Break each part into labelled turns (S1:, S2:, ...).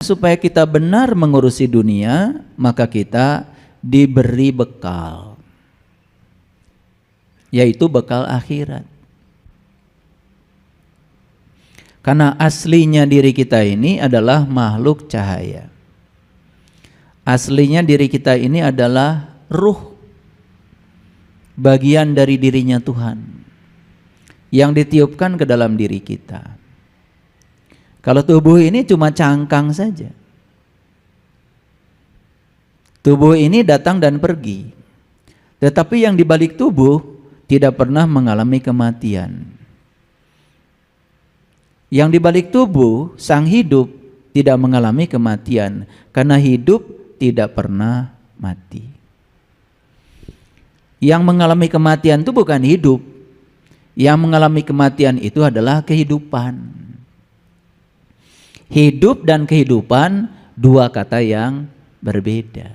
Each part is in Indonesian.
S1: supaya kita benar mengurusi dunia, maka kita diberi bekal, yaitu bekal akhirat. Karena aslinya diri kita ini adalah makhluk cahaya. Aslinya diri kita ini adalah ruh, bagian dari dirinya Tuhan yang ditiupkan ke dalam diri kita. Kalau tubuh ini cuma cangkang saja. Tubuh ini datang dan pergi. Tetapi yang di balik tubuh tidak pernah mengalami kematian. Yang di balik tubuh, sang hidup tidak mengalami kematian, karena hidup tidak pernah mati. Yang mengalami kematian itu bukan hidup. Yang mengalami kematian itu adalah kehidupan. Hidup dan kehidupan dua kata yang berbeda.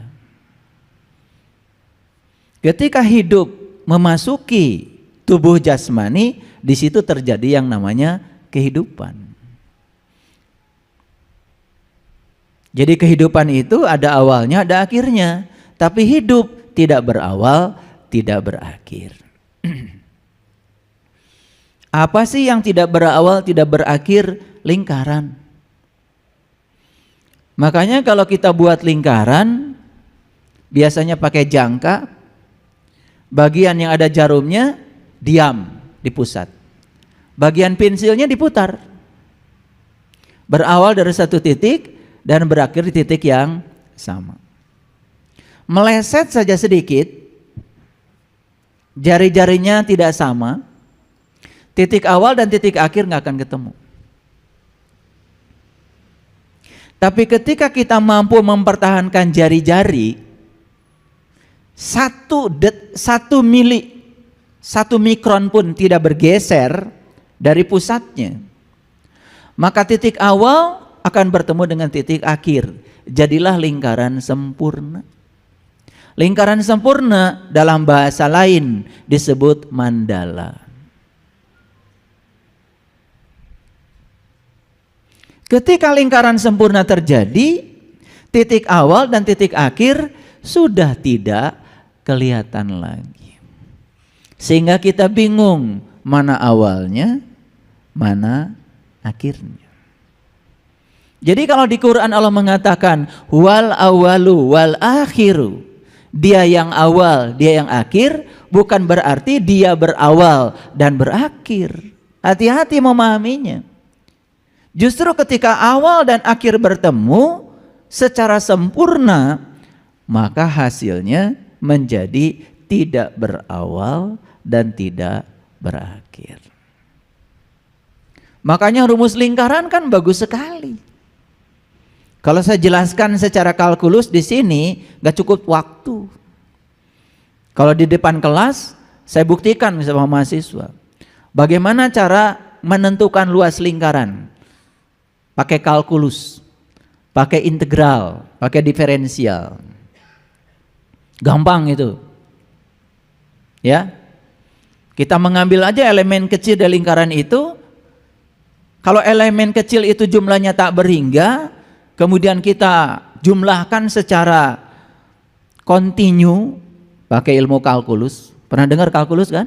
S1: Ketika hidup memasuki tubuh jasmani, di situ terjadi yang namanya kehidupan. Jadi kehidupan itu ada awalnya, ada akhirnya. Tapi hidup tidak berawal, tidak berakhir. Apa sih yang tidak berawal, tidak berakhir? Lingkaran. Makanya kalau kita buat lingkaran, biasanya pakai jangka, bagian yang ada jarumnya diam di pusat. Bagian pensilnya diputar. Berawal dari satu titik dan berakhir di titik yang sama. Meleset saja sedikit, jari-jarinya tidak sama, titik awal dan titik akhir nggak akan ketemu. Tapi ketika kita mampu mempertahankan jari-jari, satu mikron pun tidak bergeser dari pusatnya, maka titik awal akan bertemu dengan titik akhir. Jadilah lingkaran sempurna. Lingkaran sempurna dalam bahasa lain disebut mandala. Ketika lingkaran sempurna terjadi, titik awal dan titik akhir sudah tidak kelihatan lagi. Sehingga kita bingung mana awalnya, mana akhirnya. Jadi kalau di Quran Allah mengatakan wal awalu wal akhiru, dia yang awal, dia yang akhir, bukan berarti dia berawal dan berakhir. Hati-hati memahaminya. Justru ketika awal dan akhir bertemu secara sempurna, maka hasilnya menjadi tidak berawal dan tidak berakhir. Makanya rumus lingkaran kan bagus sekali. Kalau saya jelaskan secara kalkulus di sini gak cukup waktu. Kalau di depan kelas saya buktikan sama mahasiswa bagaimana cara menentukan luas lingkaran. Pakai kalkulus, pakai integral, pakai diferensial. Gampang itu. Ya. Kita mengambil aja elemen kecil dari lingkaran itu. Kalau elemen kecil itu jumlahnya tak berhingga, kemudian kita jumlahkan secara kontinu pakai ilmu kalkulus. Pernah dengar kalkulus kan?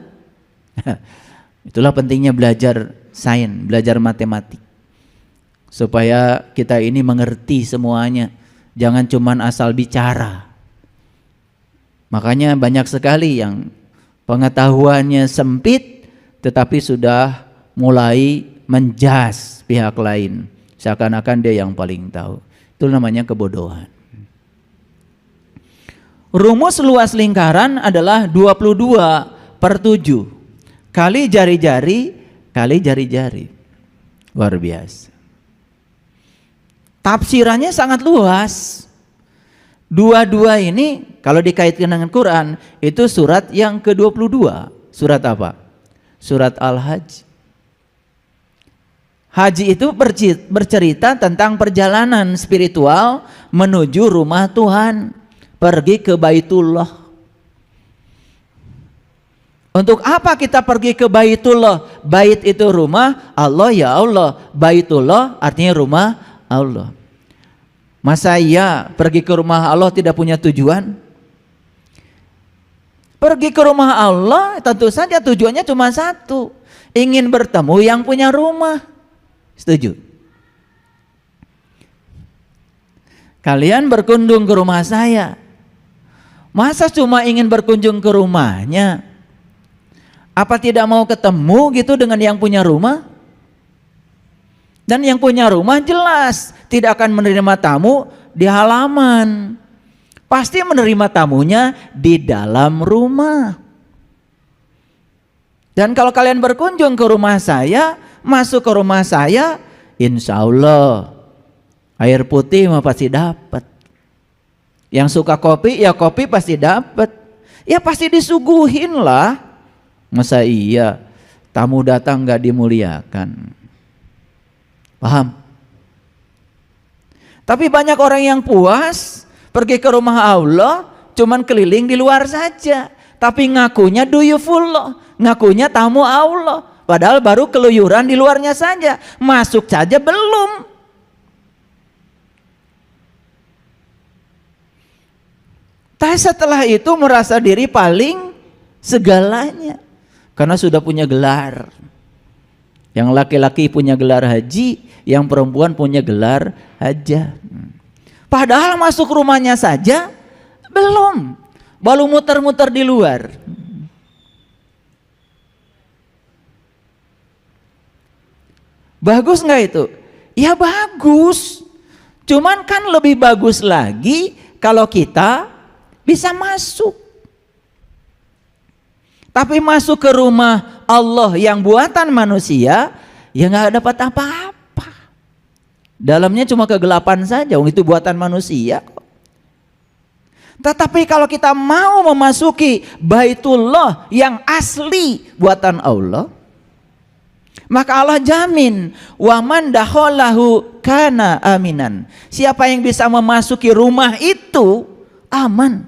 S1: Itulah pentingnya belajar sains, belajar matematik. Supaya kita ini mengerti semuanya. Jangan cuman asal bicara. Makanya banyak sekali yang pengetahuannya sempit tetapi sudah mulai menjas pihak lain. Seakan-akan dia yang paling tahu. Itu namanya kebodohan. Rumus luas lingkaran adalah 22/7 kali jari-jari kali jari-jari. Luar biasa. Tafsirannya sangat luas. Dua-dua ini kalau dikaitkan dengan Quran itu surat yang ke-22. Surat apa? Surat Al-Hajj. Haji itu bercerita tentang perjalanan spiritual menuju rumah Tuhan, pergi ke Baitullah. Untuk apa kita pergi ke Baitullah? Bait itu rumah Allah, ya Allah. Baitullah artinya rumah Allah. Masa iya pergi ke rumah Allah tidak punya tujuan? Pergi ke rumah Allah tentu saja tujuannya cuma satu, ingin bertemu yang punya rumah. Setuju? Kalian berkunjung ke rumah saya, masa cuma ingin berkunjung ke rumahnya? Apa tidak mau ketemu gitu dengan yang punya rumah? Dan yang punya rumah jelas tidak akan menerima tamu di halaman. Pasti menerima tamunya di dalam rumah. Dan kalau kalian berkunjung ke rumah saya, masuk ke rumah saya, insya Allah air putih mah pasti dapat. Yang suka kopi, ya kopi pasti dapat. Ya pasti disuguhin lah. Masa iya tamu datang gak dimuliakan? Paham? Tapi banyak orang yang puas pergi ke rumah Allah cuman keliling di luar saja, tapi ngakunya duyufullah, ngakunya tamu Allah, padahal baru keluyuran di luarnya saja, masuk saja belum. Tapi setelah itu merasa diri paling segalanya karena sudah punya gelar. Yang laki-laki punya gelar haji, yang perempuan punya gelar hajah. Padahal masuk rumahnya saja belum, baru muter-muter di luar. Bagus nggak itu? Ya bagus. Cuman kan lebih bagus lagi kalau kita bisa masuk. Tapi masuk ke rumah Allah yang buatan manusia, ya nggak dapat apa-apa. Dalamnya cuma kegelapan saja, itu buatan manusia kok. Tetapi kalau kita mau memasuki Baitullah yang asli buatan Allah, maka Allah jamin, waman dakhalahu kana aminan. Siapa yang bisa memasuki rumah itu aman.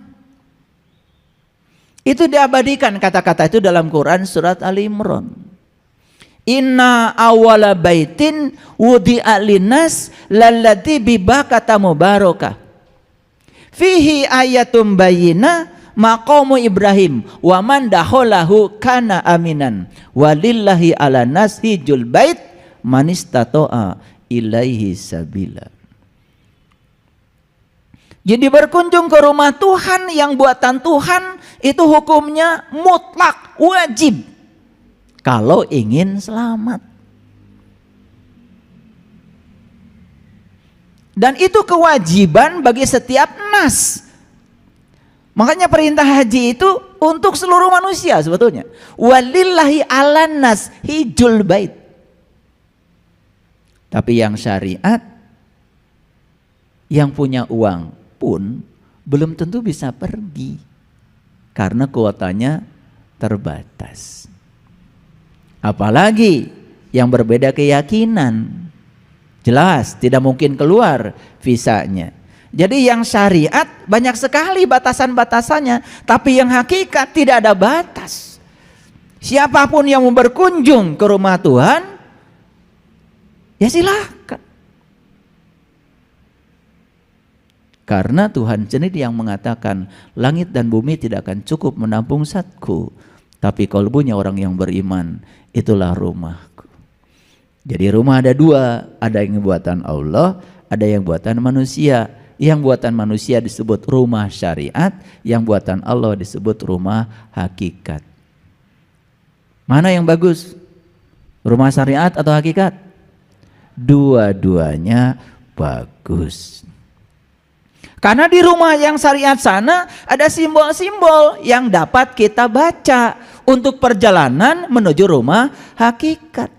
S1: Itu diabadikan kata-kata itu dalam Quran surat Ali Imran. Inna awwala baitin wudi'a linnas lalladzi bibakata mubarakah. Fihi ayatum bayyinah maqamu Ibrahim wa man dakhalahu kana aminan. Walillahi 'alan nas hijjul bait man istata'a ilaihi sabila. Jadi berkunjung ke rumah Tuhan yang buatan Tuhan itu hukumnya mutlak, wajib kalau ingin selamat. Dan itu kewajiban bagi setiap nas. Makanya perintah haji itu untuk seluruh manusia sebetulnya. Walillahi 'alan nas hijjul bait. Tapi yang syariat, yang punya uang pun belum tentu bisa pergi karena kuotanya terbatas. Apalagi yang berbeda keyakinan, jelas tidak mungkin keluar visanya. Jadi yang syariat banyak sekali batasan-batasannya, tapi yang hakikat tidak ada batas. Siapapun yang mau berkunjung ke rumah Tuhan, ya silahkan. Karena Tuhan sendiri yang mengatakan langit dan bumi tidak akan cukup menampung zatku, tapi kalbunya orang yang beriman itulah rumahku. Jadi rumah ada dua, ada yang buatan Allah, ada yang buatan manusia. Yang buatan manusia disebut rumah syariat, yang buatan Allah disebut rumah hakikat. Mana yang bagus? Rumah syariat atau hakikat? Dua-duanya bagus. Karena di rumah yang syariat sana ada simbol-simbol yang dapat kita baca untuk perjalanan menuju rumah hakikat.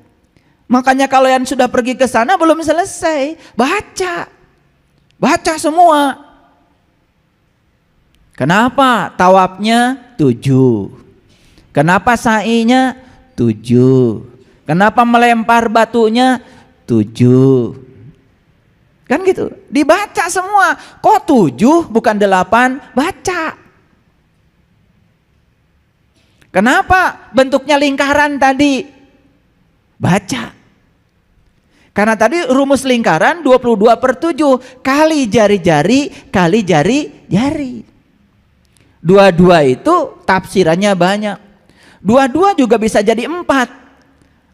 S1: Makanya kalau yang sudah pergi ke sana belum selesai, baca semua. Kenapa tawafnya 7? Kenapa sa'inya 7? Kenapa melempar batunya 7? Kan gitu, dibaca semua. Kok 7 bukan 8? Baca. Kenapa bentuknya lingkaran tadi? Baca. Karena tadi rumus lingkaran 22/7 kali jari-jari kali jari-jari. 22 itu tafsirannya banyak. 22 juga bisa jadi 4.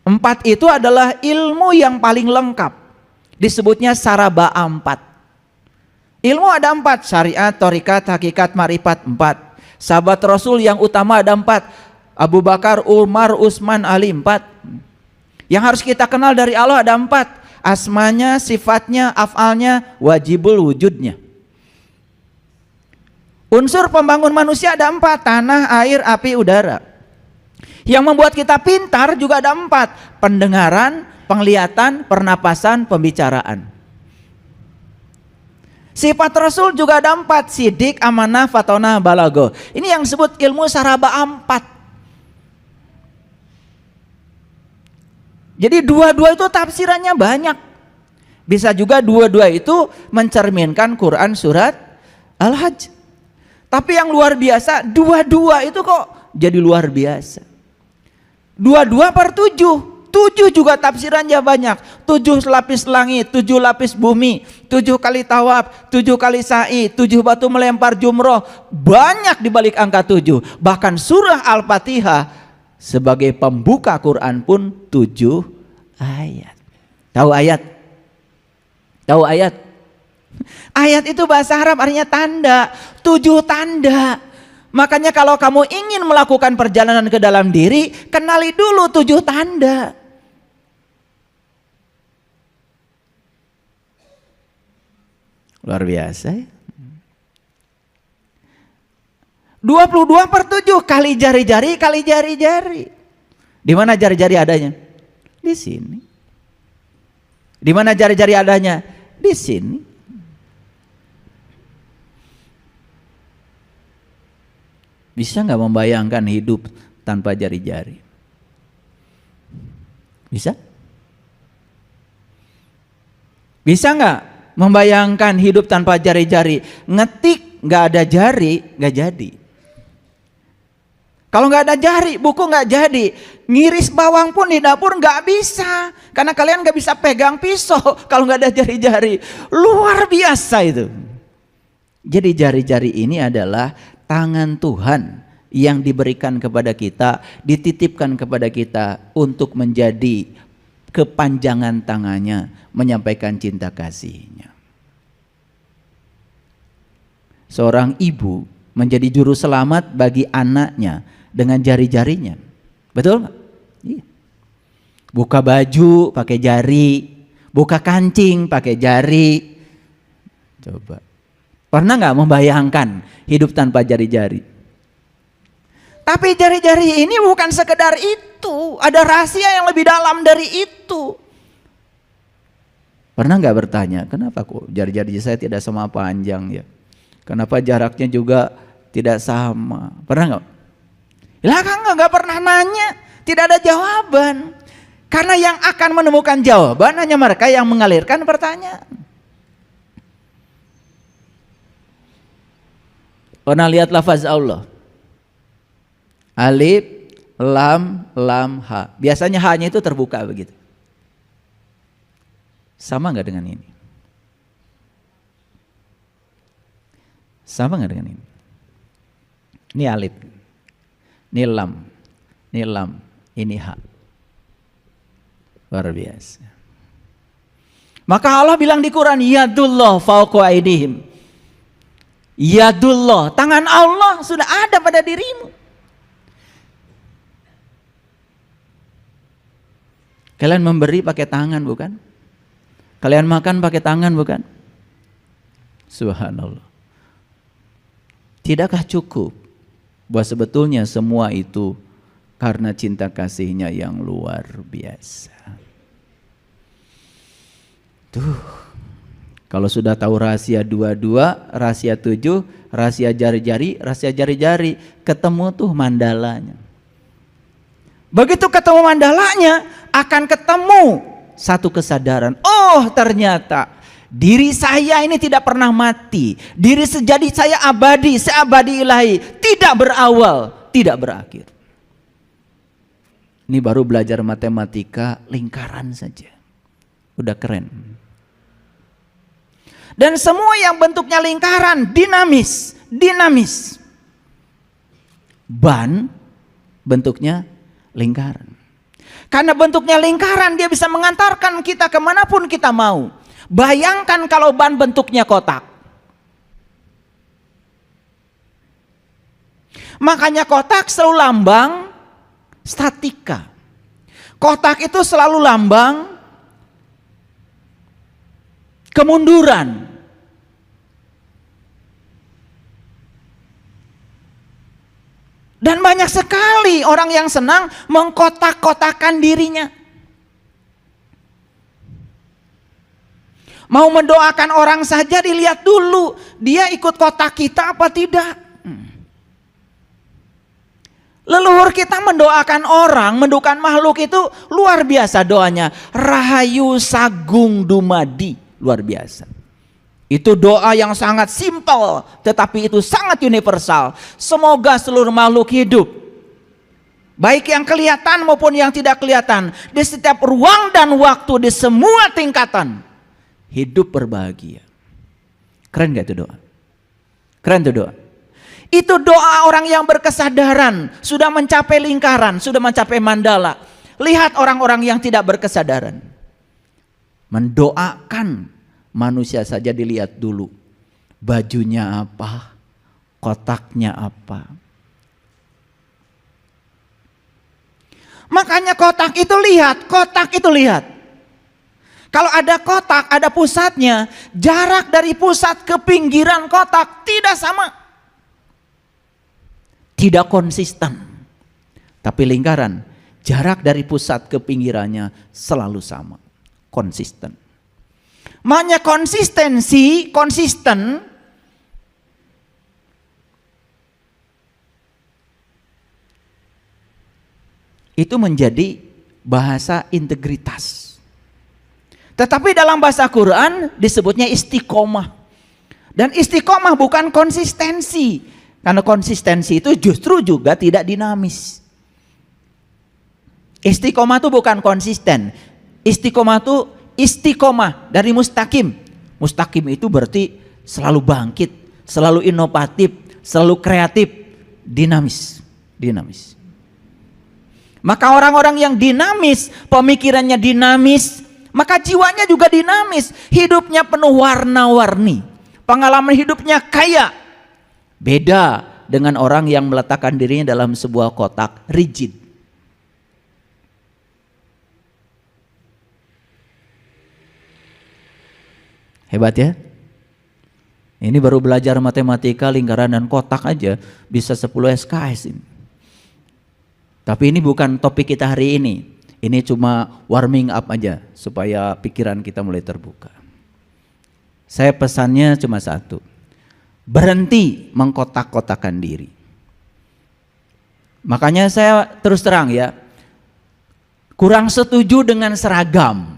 S1: 4 itu adalah ilmu yang paling lengkap. Disebutnya saraba 4. Ilmu ada 4, syariat, tharikat, hakikat, marifat 4. Sahabat Rasul yang utama ada 4. Abu Bakar, Umar, Utsman, Ali 4. Yang harus kita kenal dari Allah ada 4. Asmanya, sifatnya, af'alnya, wajibul wujudnya. Unsur pembangun manusia ada 4. Tanah, air, api, udara. Yang membuat kita pintar juga ada 4. Pendengaran, penglihatan, pernapasan, pembicaraan. Sifat Rasul juga ada 4. Sidik, amanah, fatonah, balago. Ini yang disebut ilmu saraba 4. Jadi 22 itu tafsirannya banyak. Bisa juga 22 itu mencerminkan Quran surat Al-Hajj. Tapi yang luar biasa 22 itu kok jadi luar biasa. 22/7. 7 juga tafsirannya banyak. 7 lapis langit, 7 lapis bumi, 7 kali tawaf, 7 kali sa'i, 7 batu melempar jumroh. Banyak dibalik angka 7. Bahkan surah Al-Fatihah sebagai pembuka Quran pun 7 ayat. Tahu ayat? Tahu ayat? Ayat itu bahasa Arab artinya tanda. 7 tanda. Makanya kalau kamu ingin melakukan perjalanan ke dalam diri, kenali dulu 7 tanda. Luar biasa ya. 22/7 kali jari-jari kali jari-jari. Di mana jari-jari adanya? Di sini. Di mana jari-jari adanya? Di sini. Bisa nggak membayangkan hidup tanpa jari-jari? Bisa? Bisa nggak membayangkan hidup tanpa jari-jari? Ngetik nggak ada jari, nggak jadi. Kalau nggak ada jari, buku nggak jadi. Ngiris bawang pun di dapur nggak bisa, karena kalian nggak bisa pegang pisau kalau nggak ada jari-jari. Luar biasa itu. Jadi jari-jari ini adalah tangan Tuhan yang diberikan kepada kita, dititipkan kepada kita untuk menjadi kepanjangan tangannya, menyampaikan cinta kasihnya. Seorang ibu menjadi juru selamat bagi anaknya dengan jari-jarinya. Betul nggak? Iya. Buka baju pakai jari, buka kancing pakai jari. Coba. Pernah nggak membayangkan hidup tanpa jari-jari? Tapi jari-jari ini bukan sekedar itu, ada rahasia yang lebih dalam dari itu. Pernah nggak bertanya, kenapa kok jari-jari saya tidak sama panjang ya? Kenapa jaraknya juga tidak sama? Pernah nggak? Lah kan nggak pernah nanya, tidak ada jawaban. Karena yang akan menemukan jawaban hanya mereka yang mengalirkan pertanyaan. Pernah lihat lafaz Allah? Alif, lam, ha. Biasanya ha-nya itu terbuka begitu. Sama nggak dengan ini? Sama nggak dengan ini? Ini alif, ini lam, ini ha. Luar biasa. Maka Allah bilang di Quran, yadullah fauqa aydihim. Yadullah, tangan Allah sudah ada pada dirimu. Kalian memberi pakai tangan bukan? Kalian makan pakai tangan bukan? Subhanallah. Tidakkah cukup bahwa sebetulnya semua itu karena cinta kasihnya yang luar biasa? Tuh, kalau sudah tahu rahasia 22, rahasia 7, rahasia jari-jari, ketemu tuh mandalanya. Begitu ketemu mandalanya, akan ketemu satu kesadaran. Oh, ternyata diri saya ini tidak pernah mati. Diri sejadi saya abadi, seabadi ilahi, tidak berawal, tidak berakhir. Ini baru belajar matematika lingkaran saja. Udah keren. Dan semua yang bentuknya lingkaran dinamis. Ban bentuknya lingkaran. Karena bentuknya lingkaran, dia bisa mengantarkan kita kemanapun kita mau. Bayangkan kalau ban bentuknya kotak. Makanya kotak selalu lambang statika. Kotak itu selalu lambang kemunduran. Dan banyak sekali orang yang senang mengkotak-kotakan dirinya. Mau mendoakan orang saja dilihat dulu, dia ikut kotak kita apa tidak. Leluhur kita mendoakan orang, mendoakan makhluk itu luar biasa doanya. Rahayu Sagung Dumadi, luar biasa. Itu doa yang sangat simpel, tetapi itu sangat universal. Semoga seluruh makhluk hidup, baik yang kelihatan maupun yang tidak kelihatan, di setiap ruang dan waktu, di semua tingkatan, hidup berbahagia. Keren gak itu doa? Keren itu doa. Itu doa orang yang berkesadaran, sudah mencapai lingkaran, sudah mencapai mandala. Lihat orang-orang yang tidak berkesadaran, mendoakan manusia saja dilihat dulu, bajunya apa, kotaknya apa. Makanya kotak itu lihat. Kalau ada kotak, ada pusatnya, jarak dari pusat ke pinggiran kotak tidak sama. Tidak konsisten. Tapi lingkaran, jarak dari pusat ke pinggirannya selalu sama, konsisten. Makanya konsisten itu menjadi bahasa integritas. Tetapi dalam bahasa Quran disebutnya istiqomah. Dan istiqomah bukan konsistensi. Karena konsistensi itu justru juga tidak dinamis. Istiqomah itu bukan konsisten. Istiqomah itu istiqomah dari mustaqim. Mustaqim itu berarti selalu bangkit, selalu inovatif, selalu kreatif, dinamis. Maka orang-orang yang dinamis, pemikirannya dinamis, maka jiwanya juga dinamis, hidupnya penuh warna-warni, pengalaman hidupnya kaya. Beda dengan orang yang meletakkan dirinya dalam sebuah kotak rigid. Hebat ya. Ini baru belajar matematika, lingkaran dan kotak aja bisa 10 SKS ini. Tapi ini bukan topik kita hari ini. Ini cuma warming up aja supaya pikiran kita mulai terbuka. Saya pesannya cuma satu. Berhenti mengkotak-kotakan diri. Makanya saya terus terang ya, kurang setuju dengan seragam.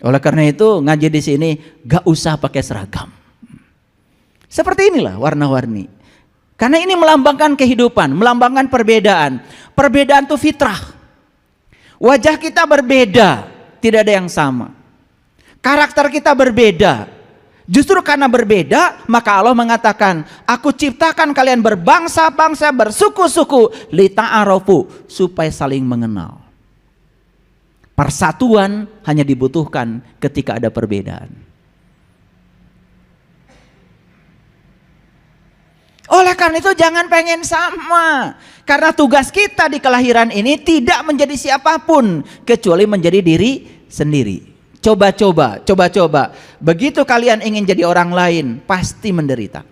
S1: Oleh karena itu ngaji di sini gak usah pakai seragam. Seperti inilah warna-warni. Karena ini melambangkan kehidupan, melambangkan perbedaan. Perbedaan itu fitrah. Wajah kita berbeda, tidak ada yang sama. Karakter kita berbeda. Justru karena berbeda, maka Allah mengatakan, aku ciptakan kalian berbangsa-bangsa, bersuku-suku, lita'arofu, supaya saling mengenal. Persatuan hanya dibutuhkan ketika ada perbedaan. Oleh karena itu jangan pengen sama. Karena tugas kita di kelahiran ini tidak menjadi siapapun kecuali menjadi diri sendiri. Coba-coba. Begitu kalian ingin jadi orang lain, pasti menderita.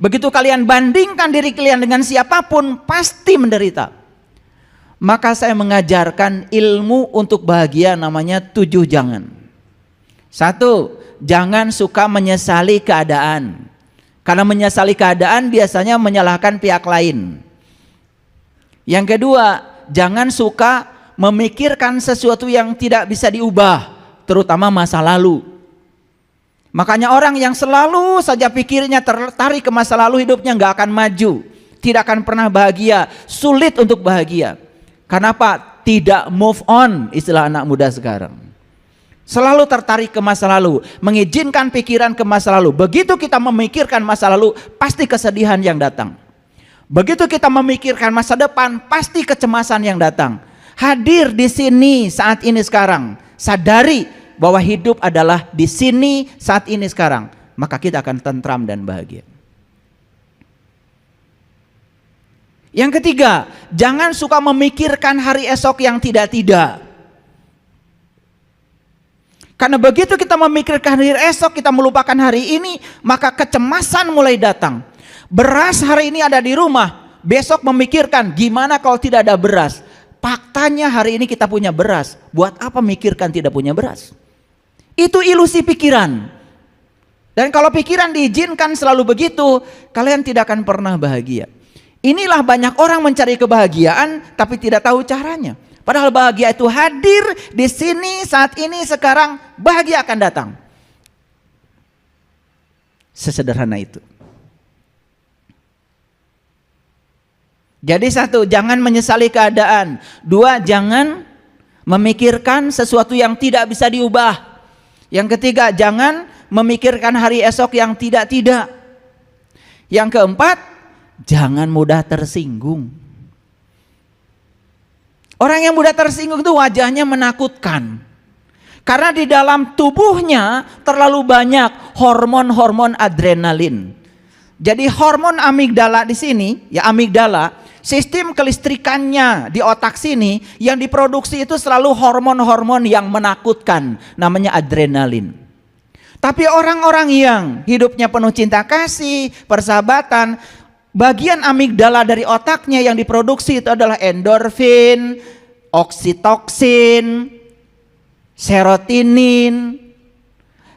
S1: Begitu kalian bandingkan diri kalian dengan siapapun, pasti menderita. Maka saya mengajarkan ilmu untuk bahagia namanya 7 jangan. 1, jangan suka menyesali keadaan. Karena menyesali keadaan biasanya menyalahkan pihak lain. Yang kedua, jangan suka memikirkan sesuatu yang tidak bisa diubah, terutama masa lalu. Makanya orang yang selalu saja pikirnya tertarik ke masa lalu, hidupnya nggak akan maju, tidak akan pernah bahagia, sulit untuk bahagia. Karena apa? tidak move on, istilah anak muda sekarang. Selalu tertarik ke masa lalu, mengizinkan pikiran ke masa lalu. Begitu kita memikirkan masa lalu, pasti kesedihan yang datang. Begitu kita memikirkan masa depan, pasti kecemasan yang datang. Hadir di sini saat ini sekarang. Sadari bahwa hidup adalah di sini saat ini sekarang. Maka kita akan tentram dan bahagia. Yang ketiga, jangan suka memikirkan hari esok yang tidak-tidak. Karena begitu kita memikirkan hari esok, kita melupakan hari ini, maka kecemasan mulai datang. Beras hari ini ada di rumah, besok memikirkan gimana kalau tidak ada beras. Faktanya hari ini kita punya beras, buat apa mikirkan tidak punya beras? Itu ilusi pikiran. Dan kalau pikiran diizinkan selalu begitu, kalian tidak akan pernah bahagia. Inilah banyak orang mencari kebahagiaan tapi tidak tahu caranya. Padahal bahagia itu hadir di sini, saat ini, sekarang. Bahagia akan datang. Sesederhana itu. Jadi satu, jangan menyesali keadaan. Dua, jangan memikirkan sesuatu yang tidak bisa diubah. Yang ketiga, jangan memikirkan hari esok yang tidak-tidak. Yang keempat, jangan mudah tersinggung. Orang yang mudah tersinggung itu wajahnya menakutkan. Karena di dalam tubuhnya terlalu banyak hormon-hormon adrenalin. Jadi hormon amigdala di sini, ya amigdala, sistem kelistrikannya di otak sini yang diproduksi itu selalu hormon-hormon yang menakutkan, namanya adrenalin. Tapi orang-orang yang hidupnya penuh cinta kasih, persahabatan, bagian amigdala dari otaknya yang diproduksi itu adalah endorfin, oksitoksin, serotonin,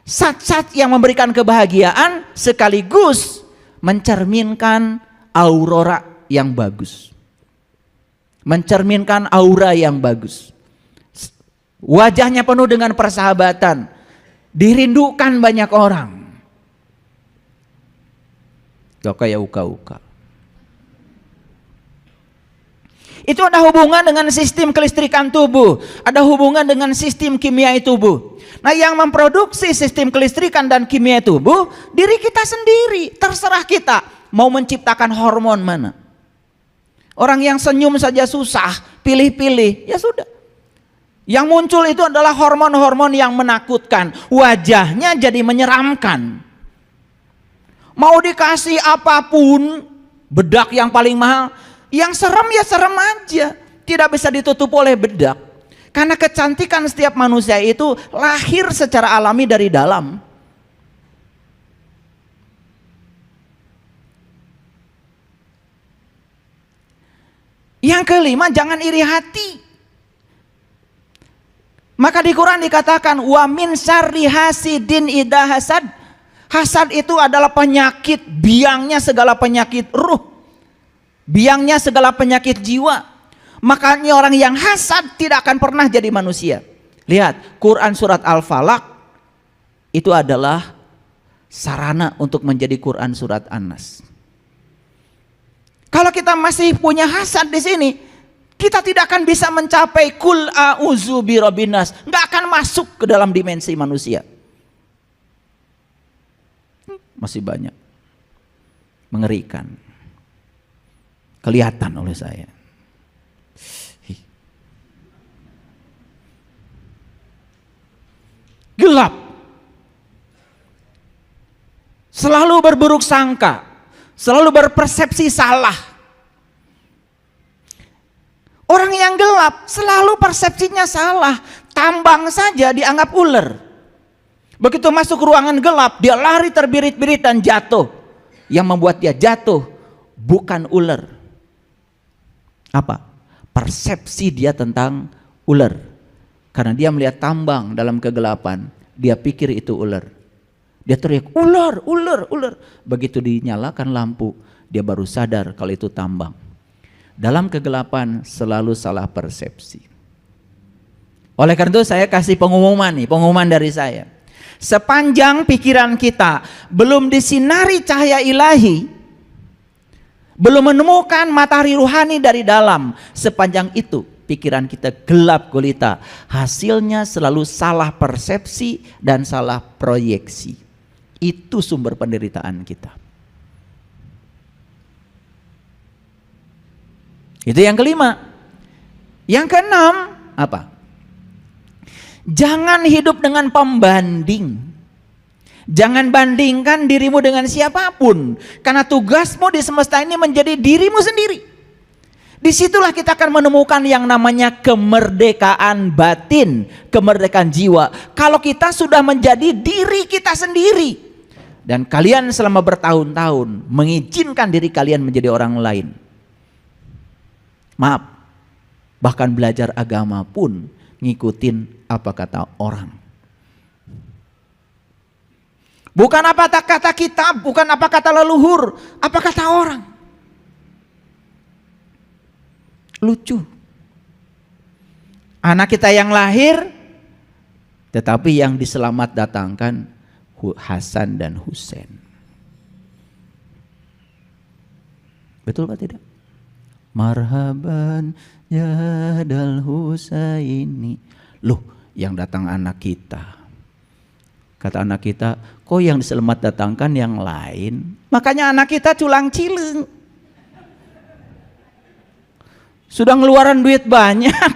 S1: zat-zat yang memberikan kebahagiaan sekaligus mencerminkan aurora yang bagus. Mencerminkan aura yang bagus. Wajahnya penuh dengan persahabatan, dirindukan banyak orang. Gak kayak uka-uka. Itu ada hubungan dengan sistem kelistrikan tubuh, ada hubungan dengan sistem kimia tubuh. Nah, yang memproduksi sistem kelistrikan dan kimia tubuh diri kita sendiri. Terserah kita mau menciptakan hormon mana. Orang yang senyum saja susah, pilih-pilih, ya sudah. Yang muncul itu adalah hormon-hormon yang menakutkan. Wajahnya jadi menyeramkan. Mau dikasih apapun, bedak yang paling mahal, yang serem ya serem aja, tidak bisa ditutup oleh bedak. Karena kecantikan setiap manusia itu lahir secara alami dari dalam. Yang kelima, jangan iri hati. Maka di Quran dikatakan wa min syarri hasidin idza hasad. Hasad itu adalah penyakit, biangnya segala penyakit ruh. Biangnya segala penyakit jiwa. Makanya orang yang hasad tidak akan pernah jadi manusia. Lihat, Quran surat Al-Falaq itu adalah sarana untuk menjadi Quran surat An-Nas. Kalau kita masih punya hasad di sini, kita tidak akan bisa mencapai kul a'udzu birabbin nas, nggak akan masuk ke dalam dimensi manusia. Masih banyak, mengerikan, kelihatan oleh saya. Gelap, selalu berburuk sangka, selalu berpersepsi salah. Orang yang gelap selalu persepsinya salah. Tambang saja dianggap ular. Begitu masuk ruangan gelap, dia lari terbirit-birit dan jatuh. Yang membuat dia jatuh bukan ular. Apa? Persepsi dia tentang ular. Karena dia melihat tambang dalam kegelapan, dia pikir itu ular. Dia teriak, ular, ular, ular. Begitu dinyalakan lampu, dia baru sadar kalau itu tambang. Dalam kegelapan selalu salah persepsi. Oleh karena itu saya kasih pengumuman nih, pengumuman dari saya. Sepanjang pikiran kita belum disinari cahaya ilahi, belum menemukan matahari ruhani dari dalam, sepanjang itu pikiran kita gelap gulita. Hasilnya selalu salah persepsi dan salah proyeksi. Itu sumber penderitaan kita. Itu yang kelima. Yang keenam, apa? Jangan hidup dengan pembanding. Jangan bandingkan dirimu dengan siapapun. Karena tugasmu di semesta ini menjadi dirimu sendiri. Disitulah kita akan menemukan yang namanya kemerdekaan batin, kemerdekaan jiwa. Kalau kita sudah menjadi diri kita sendiri. Dan kalian selama bertahun-tahun mengizinkan diri kalian menjadi orang lain. Maaf, bahkan belajar agama pun ngikutin apa kata orang. Bukan apa kata kita, bukan apa kata leluhur, apa kata orang. Lucu. Anak kita yang lahir, tetapi yang diselamat datangkan Hasan dan Husain. Betul Pak tidak? Marhaban ya dal Husaini. Loh, yang datang anak kita. Kata anak kita, kok yang diselamat datangkan yang lain? Makanya anak kita culang cileng. Sudah ngeluaran duit banyak,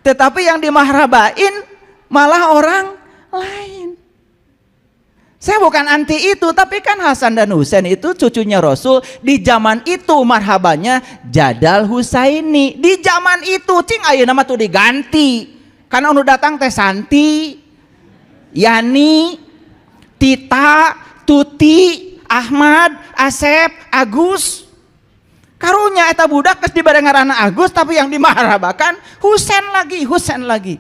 S1: tetapi yang dimahrabain malah orang lain. Saya bukan anti itu, tapi kan Hasan dan Husain itu cucunya Rasul. Di zaman itu marhabannya Jadal Husaini. Di zaman itu cing ayo nama tuh diganti. Karena udah datang teh Santi, Yani, Tita, Tuti, Ahmad, Asep, Agus. Karunya eta budak kes dibarengarana Agus, tapi yang dimahrabakan Husain lagi.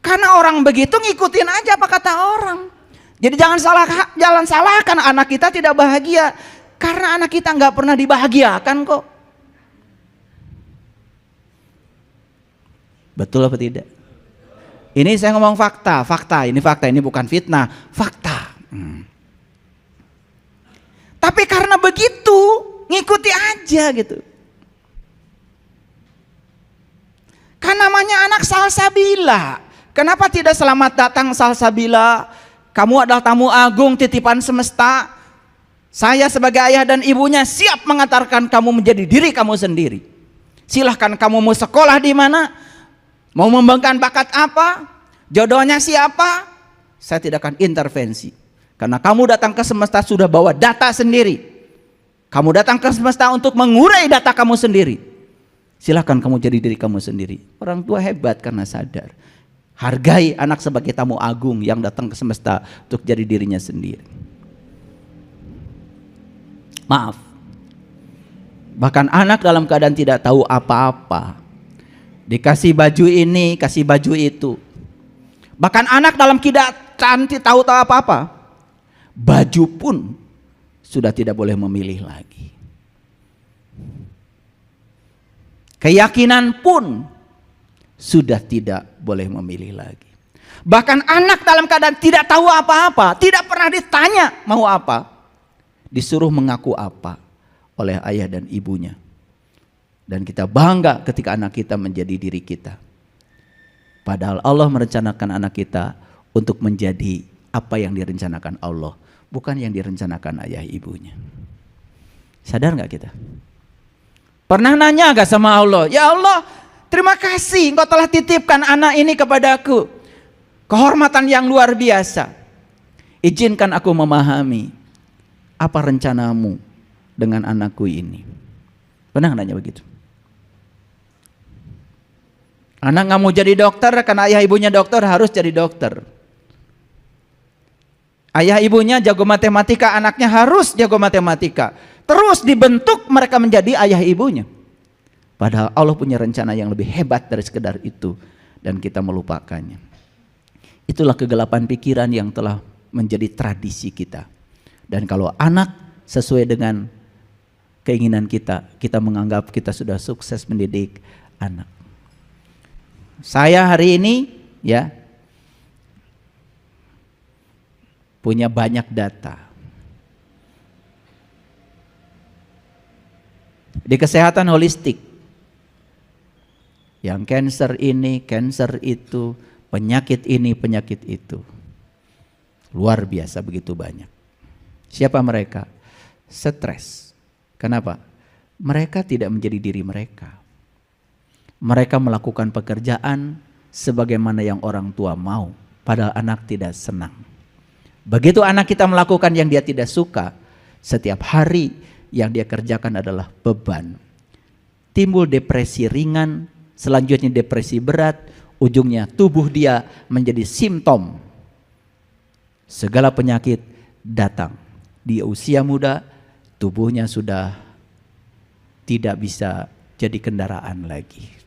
S1: Karena orang begitu ngikutin aja apa kata orang. Jadi jangan salahkan anak kita tidak bahagia, karena anak kita nggak pernah dibahagiakan kok. Betul apa tidak? Ini saya ngomong fakta, ini bukan fitnah, fakta. Tapi karena begitu ngikuti aja gitu. Kan namanya anak salsabila. Kenapa tidak selamat datang salsabila? Kamu adalah tamu agung titipan semesta. Saya sebagai ayah dan ibunya siap mengantarkan kamu menjadi diri kamu sendiri. Silahkan kamu mau sekolah di mana, mau mengembangkan bakat apa, jodohnya siapa, saya tidak akan intervensi. Karena kamu datang ke semesta sudah bawa data sendiri. Kamu datang ke semesta untuk mengurai data kamu sendiri. Silahkan kamu jadi diri kamu sendiri. Orang tua hebat karena sadar. Hargai anak sebagai tamu agung yang datang ke semesta untuk jadi dirinya sendiri. Maaf. Bahkan anak dalam keadaan tidak tahu apa-apa. Dikasih baju ini, kasih baju itu. Bahkan anak dalam keadaan tidak tahu apa-apa. Baju pun sudah tidak boleh memilih lagi. Keyakinan pun sudah tidak boleh memilih lagi. Bahkan anak dalam keadaan tidak tahu apa-apa, tidak pernah ditanya mau apa, disuruh mengaku apa oleh ayah dan ibunya. Dan kita bangga ketika anak kita menjadi diri kita. Padahal Allah merencanakan anak kita untuk menjadi apa yang direncanakan Allah, bukan yang direncanakan ayah ibunya. Sadar gak kita? Pernah nanya gak sama Allah, ya Allah, terima kasih Engkau telah titipkan anak ini kepadaku. Kehormatan yang luar biasa. Izinkan aku memahami apa rencanamu dengan anakku ini. Pernah nanya begitu? Anak gak mau jadi dokter karena ayah ibunya dokter, harus jadi dokter. Ayah ibunya jago matematika, anaknya harus jago matematika. Terus dibentuk mereka menjadi ayah ibunya. Padahal Allah punya rencana yang lebih hebat dari sekedar itu, dan kita melupakannya. Itulah kegelapan pikiran yang telah menjadi tradisi kita. Dan kalau anak sesuai dengan keinginan kita, kita menganggap kita sudah sukses mendidik anak. Saya hari ini ya punya banyak data. Di kesehatan holistik, Yang cancer ini, cancer itu, penyakit ini, penyakit itu. Luar biasa begitu banyak. Siapa mereka? Stres. Kenapa? Mereka tidak menjadi diri mereka. Mereka melakukan pekerjaan sebagaimana yang orang tua mau, padahal anak tidak senang. Begitu anak kita melakukan yang dia tidak suka, setiap hari yang dia kerjakan adalah beban. Timbul depresi ringan, selanjutnya depresi berat, ujungnya tubuh dia menjadi simptom. Segala penyakit datang. Di usia muda, tubuhnya sudah tidak bisa jadi kendaraan lagi.